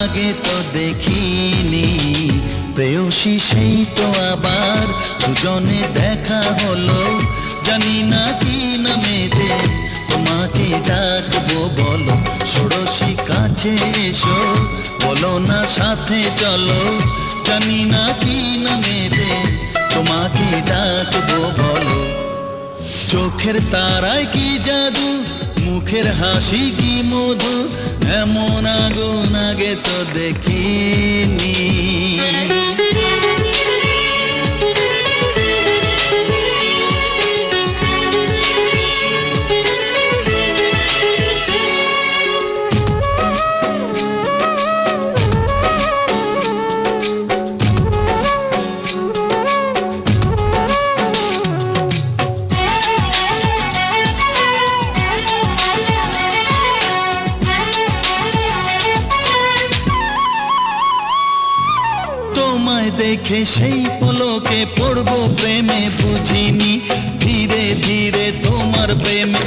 আগে তো দেখিনি প্রেয়সী, সেই তো আবার দুজনে দেখা হলো। জানি না কি নামেতে তোমাকে ডাকবো, বলো ষোড়শী কাছে এসো, বলো না সাথে চলো। জানি না কি নামেতে তোমাকে ডাকবো, বলো। চোখের তারায় কি জাদু, মুখের হাসি কি মধু, এমন আগুন আগে তো দেখিনি। তোমায় দেখে সেই পলকে পড়বো প্রেমে, বুঝিনি ধীরে ধীরে তোমার প্রেমে